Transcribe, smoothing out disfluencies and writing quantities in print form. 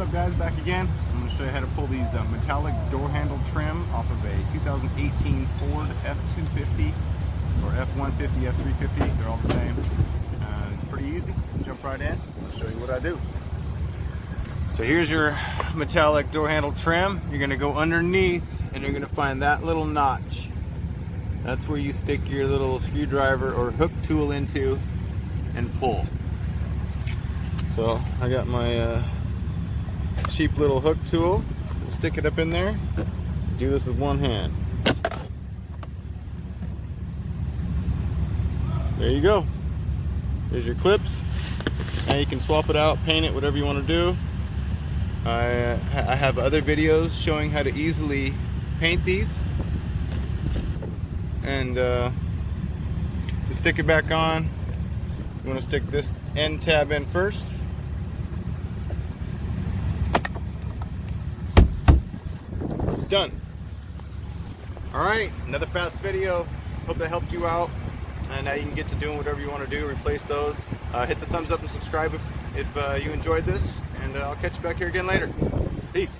What's up guys, back again. I'm going to show you how to pull these metallic door handle trim off of a 2018 Ford F250 or F150, F350. They're all the same. It's pretty easy. Jump right in. I'll show you what I do. So here's your metallic door handle trim. You're going to go underneath and you're going to find that little notch. That's where you stick your little screwdriver or hook tool into and pull. So I got my cheap little hook tool. Stick it up in there. Do this with one hand. There you go. There's your clips. Now you can swap it out, paint it, whatever you want to do. I have other videos showing how to easily paint these. And to stick it back on, you want to stick this end tab in first. Done. Alright, another fast video. Hope that helped you out. And now you can get to doing whatever you want to do, replace those. Hit the thumbs up and subscribe if you enjoyed this. And I'll catch you back here again later. Peace.